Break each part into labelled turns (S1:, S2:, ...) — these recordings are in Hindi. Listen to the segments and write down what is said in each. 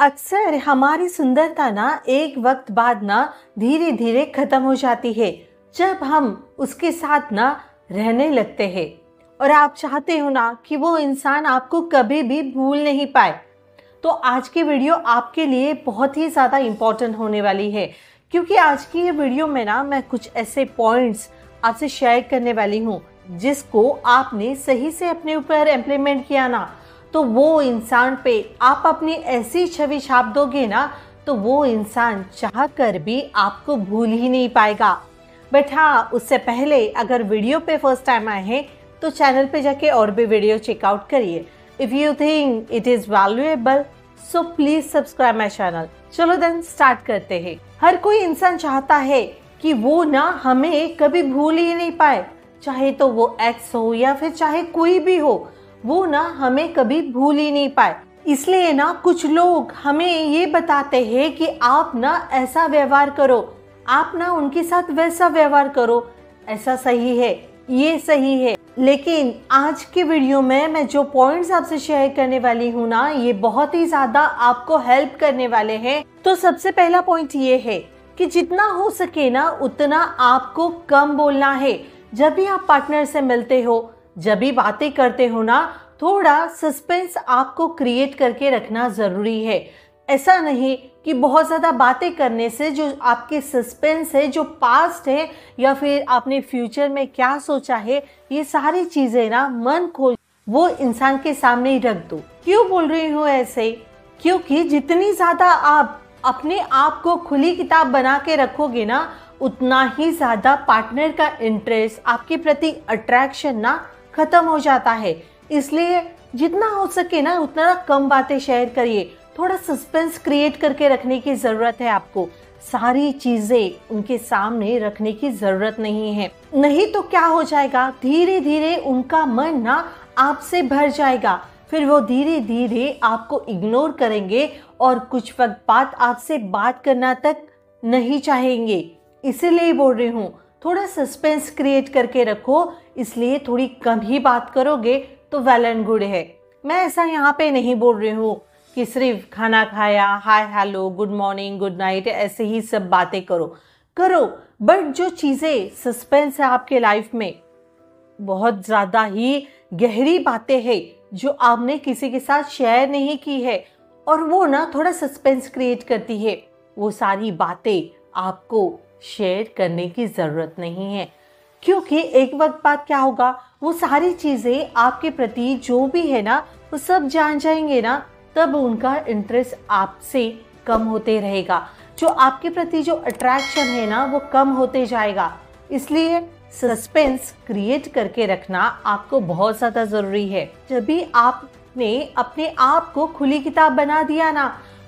S1: अक्सर हमारी सुंदरता ना एक वक्त बाद ना धीरे धीरे खत्म हो जाती है जब हम उसके साथ ना रहने लगते हैं। और आप चाहते हो ना कि वो इंसान आपको कभी भी भूल नहीं पाए। तो आज की वीडियो आपके लिए बहुत ही ज़्यादा इम्पोर्टेंट होने वाली है, क्योंकि आज की ये वीडियो में ना मैं कुछ ऐसे पॉइंट्स आपसे शेयर करने वाली हूँ जिसको आपने सही से अपने ऊपर इम्प्लीमेंट किया ना, तो वो इंसान पे आप अपनी ऐसी छवि छाप दोगे ना, तो वो इंसान चाह कर भी आपको भूल ही नहीं पाएगा। बट हाँ, उससे पहले अगर वीडियो पे फर्स्ट टाइम आए हैं तो चैनल पे जाके और भी वीडियो चेकआउट करिए। If you think it is valuable so please subscribe my channel. चलो देन स्टार्ट करते हैं। हर कोई इंसान चाहता है कि वो ना हमें कभी भूल ही नहीं पाए, चाहे तो वो एक्स हो या फिर चाहे कोई भी हो, वो ना हमें कभी भूल ही नहीं पाए। इसलिए ना कुछ लोग हमें ये बताते हैं कि आप ना ऐसा व्यवहार करो, आप ना उनके साथ वैसा व्यवहार करो, ऐसा सही है, ये सही है। लेकिन आज के वीडियो में मैं जो पॉइंट्स आपसे शेयर करने वाली हूँ ना, ये बहुत ही ज्यादा आपको हेल्प करने वाले हैं। तो सबसे पहला पॉइंट ये है कि जितना हो सके ना उतना आपको कम बोलना है। जब भी आप पार्टनर से मिलते हो, जब भी बातें करते हो ना, थोड़ा सस्पेंस आपको क्रिएट करके रखना ज़रूरी है। ऐसा नहीं कि बहुत ज़्यादा बातें करने से जो आपके सस्पेंस है, जो पास्ट है या फिर आपने फ्यूचर में क्या सोचा है, ये सारी चीज़ें ना मन खोल वो इंसान के सामने ही रख दो। क्यों बोल रही हूँ ऐसे? क्योंकि जितनी ज़्यादा आप अपने आप को खुली किताब बना के रखोगे ना, उतना ही ज़्यादा पार्टनर का इंटरेस्ट, आपके प्रति अट्रैक्शन ना खत्म हो जाता है। इसलिए जितना हो सके ना उतना कम बातें शेयर करिए। थोड़ा सस्पेंस क्रिएट करके रखने की ज़रूरत है आपको। सारी चीज़ें उनके सामने रखने की ज़रूरत नहीं है, नहीं तो क्या हो जाएगा, धीरे धीरे उनका मन ना आपसे भर जाएगा। फिर वो धीरे धीरे आपको इग्नोर करेंगे और कुछ वक्त बाद आपसे बात करना तक नहीं चाहेंगे। इसीलिए बोल रही हूँ, थोड़ा सस्पेंस क्रिएट करके रखो। इसलिए थोड़ी कम ही बात करोगे तो वेल एंड गुड है। मैं ऐसा यहाँ पे नहीं बोल रही हूँ कि सिर्फ खाना खाया, hi hello, good morning, good night, ऐसे ही सब बातें करो। बट जो चीज़ें सस्पेंस है आपके लाइफ में, बहुत ज़्यादा ही गहरी बातें हैं जो आपने किसी के साथ शेयर नहीं की है और वो ना थोड़ा सस्पेंस क्रिएट करती है, वो सारी बातें आपको शेयर करने की ज़रूरत नहीं है। क्योंकि एक वक्त बाद क्या होगा, वो सारी चीज़ें आपके प्रति जो भी है ना, वो सब जान जाएंगे ना, तब उनका इंटरेस्ट आपसे कम होते रहेगा। जो आपके प्रति जो अट्रैक्शन है ना, वो कम होते जाएगा। इसलिए सस्पेंस क्रिएट करके रखना आपको बहुत ज़्यादा ज़रूरी है। जब भी आपने अपने आप को खुली किताब बना दिया ना,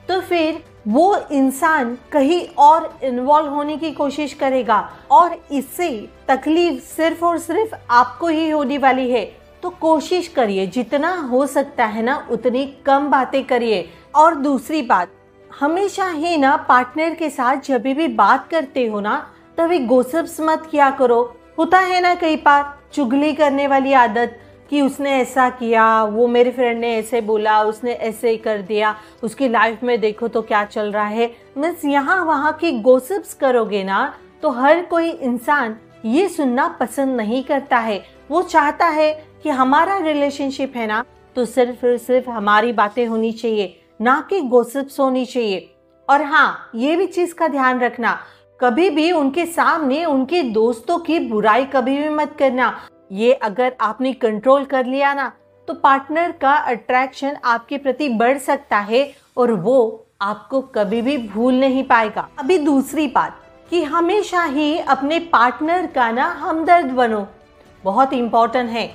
S1: तो फिर वो इंसान कहीं और इन्वॉल्व होने की कोशिश करेगा और इससे तकलीफ सिर्फ और सिर्फ आपको ही होने वाली है। तो कोशिश करिए जितना हो सकता है ना उतनी कम बातें करिए। और दूसरी बात, हमेशा ही ना पार्टनर के साथ जब भी बात करते हो ना, तभी गॉसिप्स मत किया करो। होता है ना कई बार चुगली करने वाली आदत कि उसने ऐसा किया, वो मेरे फ्रेंड ने ऐसे बोला, उसने ऐसे कर दिया, उसकी लाइफ में देखो तो क्या चल रहा है। मीन्स यहाँ वहाँ की गॉसिप्स करोगे ना, तो हर कोई इंसान ये सुनना पसंद नहीं करता है। वो चाहता है कि हमारा रिलेशनशिप है ना, तो सिर्फ हमारी बातें होनी चाहिए, ना कि गॉसिप्स होनी चाहिए। और हाँ, ये भी चीज़ का ध्यान रखना, कभी भी उनके सामने उनके दोस्तों की बुराई कभी भी मत करना। ये अगर आपने कंट्रोल कर लिया ना, तो पार्टनर का अट्रैक्शन आपके प्रति बढ़ सकता है और वो आपको कभी भी भूल नहीं पाएगा। अभी दूसरी बात कि हमेशा ही अपने पार्टनर का ना हमदर्द बनो। बहुत इम्पोर्टेंट है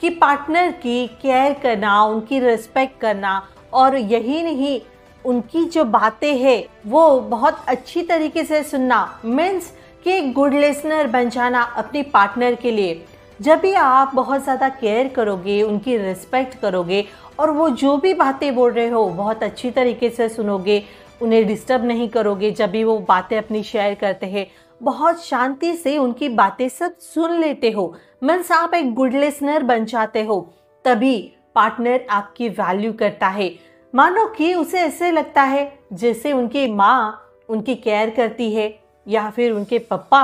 S1: कि पार्टनर की केयर करना, उनकी रिस्पेक्ट करना, और यही नहीं, उनकी जो बातें हैं वो बहुत अच्छी तरीके से सुनना। मीन्स कि एक गुड लिसनर बन जाना अपने पार्टनर के लिए। जब भी आप बहुत ज़्यादा केयर करोगे, उनकी रिस्पेक्ट करोगे और वो जो भी बातें बोल रहे हो बहुत अच्छी तरीके से सुनोगे, उन्हें डिस्टर्ब नहीं करोगे, जब भी वो बातें अपनी शेयर करते हैं बहुत शांति से उनकी बातें सब सुन लेते हो, मीन्स आप एक गुड लिसनर बन जाते हो, तभी पार्टनर आपकी वैल्यू करता है। मानो कि उसे ऐसे लगता है जैसे उनकी माँ उनकी केयर करती है या फिर उनके पापा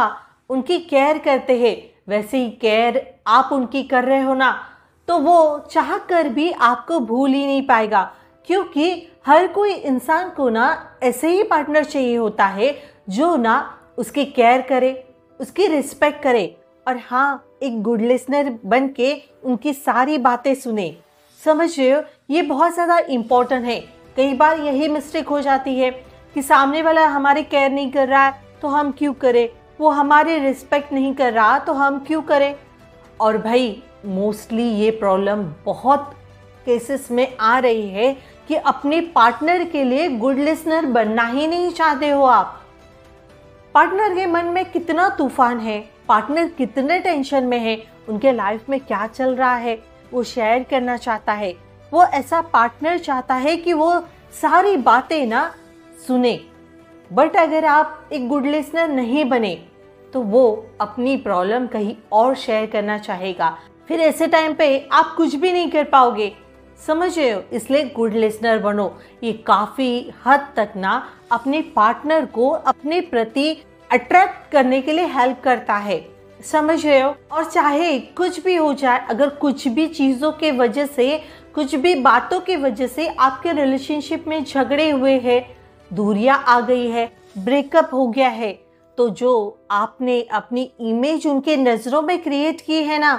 S1: उनकी केयर करते हैं, वैसे ही केयर आप उनकी कर रहे हो ना, तो वो चाह कर भी आपको भूल ही नहीं पाएगा। क्योंकि हर कोई इंसान को ना ऐसे ही पार्टनर चाहिए होता है जो ना उसकी केयर करे, उसकी रिस्पेक्ट करे और हाँ, एक गुड लिसनर बन के उनकी सारी बातें सुने। समझ रहे हो, ये बहुत ज़्यादा इम्पोर्टेंट है। कई बार यही मिस्टेक हो जाती है कि सामने वाला हमारी केयर नहीं कर रहा है तो हम क्यों करें, वो हमारी रिस्पेक्ट नहीं कर रहा तो हम क्यों करें। और भाई मोस्टली ये प्रॉब्लम बहुत केसेस में आ रही है कि अपने पार्टनर के लिए गुड लिसनर बनना ही नहीं चाहते हो आप। पार्टनर के मन में कितना तूफान है, पार्टनर कितने टेंशन में है, उनके लाइफ में क्या चल रहा है वो शेयर करना चाहता है। वो ऐसा पार्टनर चाहता है कि वो सारी बातें ना सुने। बट अगर आप एक गुड लिसनर नहीं बने तो वो अपनी प्रॉब्लम कहीं और शेयर करना चाहेगा, फिर ऐसे टाइम पे आप कुछ भी नहीं कर पाओगे। समझ रहे हो, इसलिए गुड लिसनर बनो। ये काफ़ी हद तक ना अपने पार्टनर को अपने प्रति अट्रैक्ट करने के लिए हेल्प करता है। समझ रहे हो, और चाहे कुछ भी हो जाए, अगर कुछ भी चीज़ों के वजह से, कुछ भी बातों की वजह से आपके रिलेशनशिप में झगड़े हुए हैं, दूरियां आ गई है, ब्रेकअप हो गया है, तो जो आपने अपनी इमेज उनके नज़रों में क्रिएट की है ना,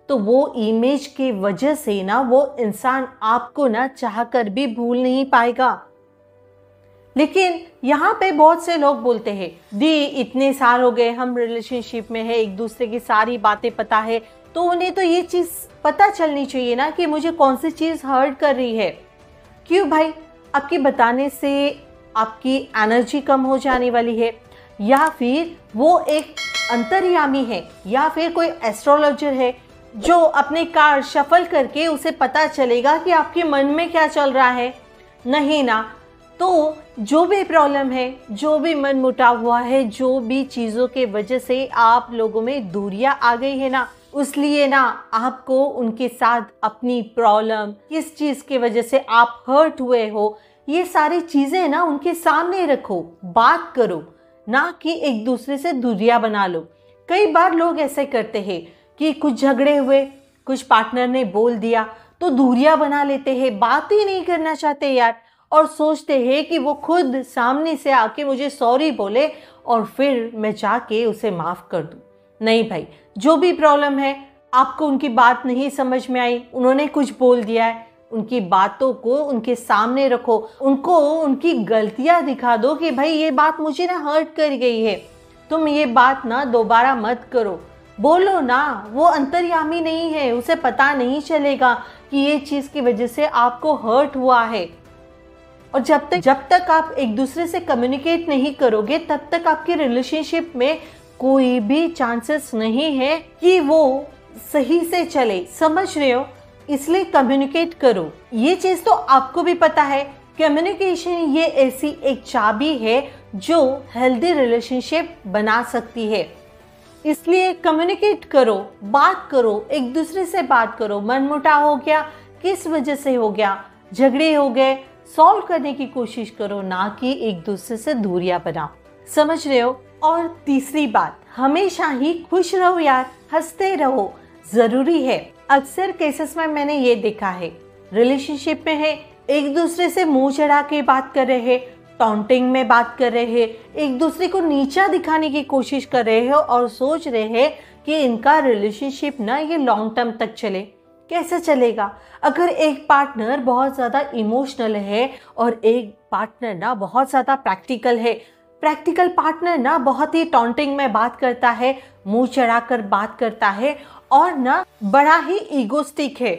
S1: तो वो इमेज की वजह से ना वो इंसान आपको ना चाह कर भी भूल नहीं पाएगा। लेकिन यहाँ पे बहुत से लोग बोलते हैं दी इतने साल हो गए हम रिलेशनशिप में है, एक दूसरे की सारी बातें पता है, तो उन्हें तो ये चीज़ पता चलनी चाहिए ना कि मुझे कौन सी चीज़ हर्ट कर रही है। क्यों भाई, आपके बताने से आपकी एनर्जी कम हो जाने वाली है, या फिर वो एक अंतर्यामी है या फिर कोई एस्ट्रोलॉजर है जो अपने कार्ड शफल करके उसे पता चलेगा कि आपके मन में क्या चल रहा है? नहीं ना। तो जो भी प्रॉब्लम है, जो भी मन मुटाव हुआ है, जो भी चीज़ों के वजह से आप लोगों में दूरियां आ गई है ना, उसलिए ना आपको उनके साथ अपनी प्रॉब्लम, किस चीज़ की वजह से आप हर्ट हुए हो, ये सारी चीज़ें ना उनके सामने रखो, बात करो, ना कि एक दूसरे से दूरियां बना लो। कई बार लोग ऐसे करते हैं कि कुछ झगड़े हुए, कुछ पार्टनर ने बोल दिया तो दूरियां बना लेते हैं, बात ही नहीं करना चाहते यार, और सोचते हैं कि वो खुद सामने से आके मुझे सॉरी बोले और फिर मैं जाके उसे माफ़ कर दूँ। नहीं भाई, जो भी प्रॉब्लम है, आपको उनकी बात नहीं समझ में आई, उन्होंने कुछ बोल दिया है, उनकी बातों को उनके सामने रखो, उनको उनकी गलतियां दिखा दो कि भाई ये बात मुझे ना हर्ट कर गई है, तुम ये बात ना दोबारा मत करो। बोलो ना, वो अंतर्यामी नहीं है, उसे पता नहीं चलेगा कि ये चीज़ की वजह से आपको हर्ट हुआ है। और जब तक आप एक दूसरे से कम्युनिकेट नहीं करोगे, तब तक आपके रिलेशनशिप में कोई भी चांसेस नहीं है कि वो सही से चले। समझ रहे हो, इसलिए कम्युनिकेट करो। ये चीज़ तो आपको भी पता है, कम्युनिकेशन ये ऐसी एक चाबी है जो हेल्दी रिलेशनशिप बना सकती है। इसलिए कम्युनिकेट करो, बात करो, एक दूसरे से बात करो। मनमुटाव हो गया, किस वजह से हो गया, झगड़े हो गए, सॉल्व करने की कोशिश करो, ना कि एक दूसरे से दूरियां बनाओ। समझ रहे हो। और तीसरी बात, हमेशा ही खुश रहो यार, हंसते रहो, ज़रूरी है। अक्सर केसेस में मैंने ये देखा है, रिलेशनशिप में है, एक दूसरे से मुंह चढ़ा के बात कर रहे हैं, टॉन्टिंग में बात कर रहे हैं, एक दूसरे को नीचा दिखाने की कोशिश कर रहे हैं और सोच रहे हैं कि इनका रिलेशनशिप ना ये लॉन्ग टर्म तक चले। कैसे चलेगा अगर एक पार्टनर बहुत ज़्यादा इमोशनल है और एक पार्टनर ना बहुत ज़्यादा प्रैक्टिकल है। प्रैक्टिकल पार्टनर ना बहुत ही टॉन्टिंग में बात करता है, मुंह चढ़ाकर बात करता है और ना बड़ा ही ईगोस्टिक है,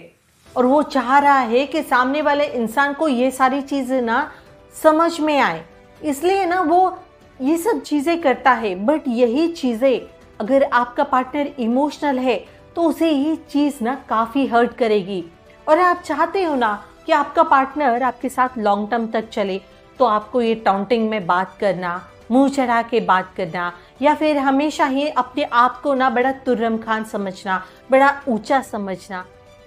S1: और वो चाह रहा है कि सामने वाले इंसान को ये सारी चीज़ें ना समझ में आए, इसलिए ना वो ये सब चीज़ें करता है। बट यही चीज़ें अगर आपका पार्टनर इमोशनल है तो उसे ये चीज़ ना काफ़ी हर्ट करेगी। और आप चाहते हो ना कि आपका पार्टनर आपके साथ लॉन्ग टर्म तक चले, तो आपको ये टॉन्टिंग में बात करना, मुंह चढ़ा के बात करना, या फिर हमेशा ही अपने आप को ना बड़ा तुर्रम खान समझना, बड़ा ऊंचा समझना,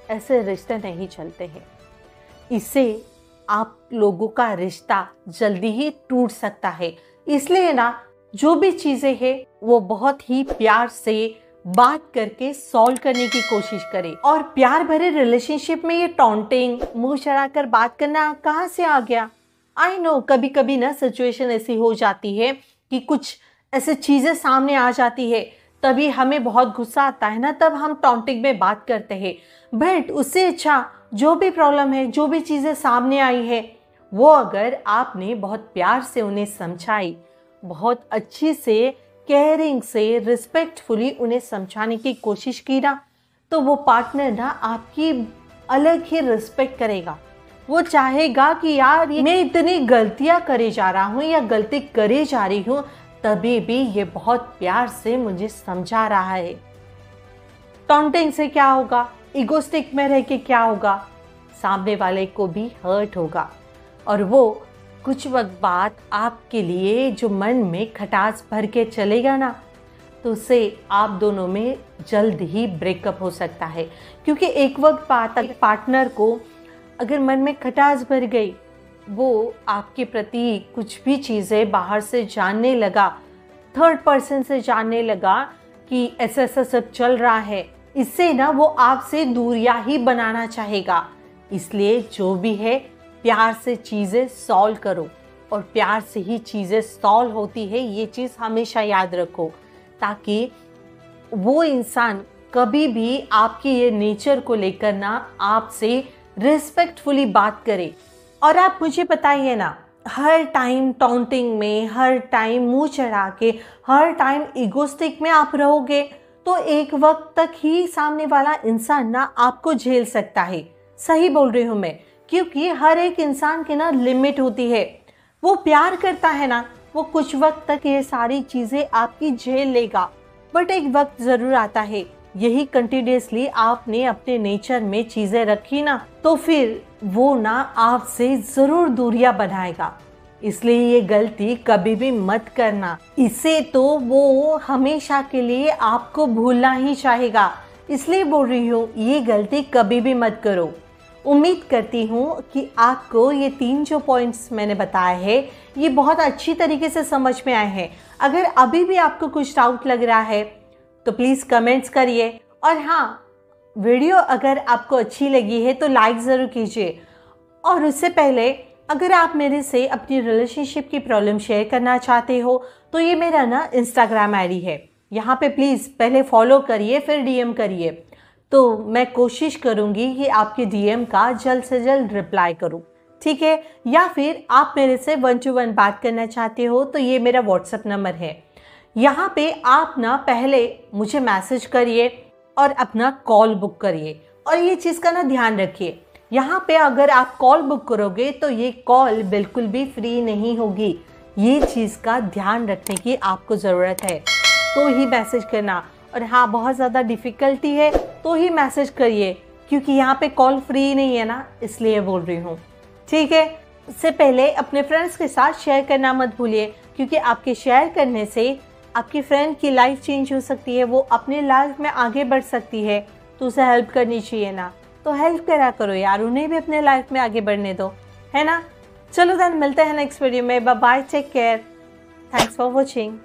S1: ऐसे रिश्ते नहीं चलते हैं। इससे आप लोगों का रिश्ता जल्दी ही टूट सकता है। इसलिए ना जो भी चीजें हैं वो बहुत ही प्यार से बात करके सॉल्व करने की कोशिश करें। और प्यार भरे रिलेशनशिप में ये टॉन्टिंग, मुंह चढ़ाकर बात करना कहाँ से आ गया? आई नो कभी कभी ना सिचुएशन ऐसी हो जाती है कि कुछ ऐसे चीजें सामने आ जाती है, तभी हमें बहुत गुस्सा आता है ना, तब हम टॉन्टिंग में बात करते हैं। बट उससे अच्छा जो भी प्रॉब्लम है, जो भी चीजें सामने आई है, वो अगर आपने बहुत प्यार से उन्हें समझाई, बहुत अच्छी से, केयरिंग से, रिस्पेक्टफुली उन्हें समझाने की कोशिश की ना, तो वो पार्टनर ना आपकी अलग ही रिस्पेक्ट करेगा। वो चाहेगा कि यार मैं इतनी गलतियां करे जा रहा हूँ या गलती करे जा रही हूँ, तभी भी ये बहुत प्यार से मुझे समझा रहा है। टॉन्टिंग से क्या होगा? इगोस्टिक में रह के क्या होगा? सामने वाले को भी हर्ट होगा और वो कुछ वक्त बाद आपके लिए जो मन में खटास भर के चलेगा ना, तो उससे आप दोनों में जल्द ही ब्रेकअप हो सकता है। क्योंकि एक वक्त बाद तक पार्टनर को अगर मन में खटास भर गई, वो आपके प्रति कुछ भी चीज़ें बाहर से जानने लगा, थर्ड पर्सन से जानने लगा कि ऐसा ऐसा सब चल रहा है, इससे ना वो आपसे दूरियां ही बनाना चाहेगा। इसलिए जो भी है प्यार से चीज़ें सॉल्व करो, और प्यार से ही चीज़ें सॉल्व होती है, ये चीज़ हमेशा याद रखो, ताकि वो इंसान कभी भी आपके ये नेचर को लेकर ना आपसे रिस्पेक्टफुली बात करे। और आप मुझे बताइए ना, हर टाइम टॉन्टिंग में, हर टाइम मुंह चढ़ा के, हर टाइम इगोस्टिक में आप रहोगे तो एक वक्त तक ही सामने वाला इंसान ना आपको झेल सकता है। सही बोल रही हूँ मैं, क्योंकि हर एक इंसान की ना लिमिट होती है। वो प्यार करता है ना, वो कुछ वक्त तक ये सारी चीज़ें आपकी झेल लेगा, बट एक वक्त ज़रूर आता है, यही कंटिन्यूसली आपने अपने नेचर में चीज़ें रखी ना, तो फिर वो ना आपसे ज़रूर दूरियां बनाएगा। इसलिए ये गलती कभी भी मत करना, इससे तो वो हमेशा के लिए आपको भूलना ही चाहेगा। इसलिए बोल रही हूँ, ये गलती कभी भी मत करो। उम्मीद करती हूँ कि आपको ये 3 जो पॉइंट्स मैंने बताए हैं, ये बहुत अच्छी तरीके से समझ में आए हैं। अगर अभी भी आपको कुछ डाउट लग रहा है तो प्लीज़ कमेंट्स करिए। और हाँ, वीडियो अगर आपको अच्छी लगी है तो लाइक ज़रूर कीजिए। और उससे पहले अगर आप मेरे से अपनी रिलेशनशिप की प्रॉब्लम शेयर करना चाहते हो तो ये मेरा ना इंस्टाग्राम आईडी है, यहाँ पे प्लीज़ पहले फॉलो करिए, फिर डीएम करिए, तो मैं कोशिश करूँगी कि आपके डीएम का जल्द से जल्द रिप्लाई करूँ, ठीक है। या फिर आप मेरे से 1-to-1 बात करना चाहते हो तो ये मेरा व्हाट्सएप नंबर है, यहाँ पे आप ना पहले मुझे मैसेज करिए और अपना कॉल बुक करिए। और ये चीज़ का ना ध्यान रखिए, यहाँ पे अगर आप कॉल बुक करोगे तो ये कॉल बिल्कुल भी फ्री नहीं होगी, ये चीज़ का ध्यान रखने की आपको ज़रूरत है, तो ही मैसेज करना। और हाँ, बहुत ज़्यादा डिफ़िकल्टी है तो ही मैसेज करिए, क्योंकि यहाँ पे कॉल फ्री नहीं है ना, इसलिए बोल रही हूँ, ठीक है। उससे पहले अपने फ्रेंड्स के साथ शेयर करना मत भूलिए, क्योंकि आपके शेयर करने से आपकी फ्रेंड की लाइफ चेंज हो सकती है, वो अपने लाइफ में आगे बढ़ सकती है, तो उसे हेल्प करनी चाहिए ना, तो हेल्प करा करो यार, उन्हें भी अपने लाइफ में आगे बढ़ने दो, है ना। चलो देन, मिलते हैं नेक्स्ट वीडियो में। Bye bye, take care, thanks for watching.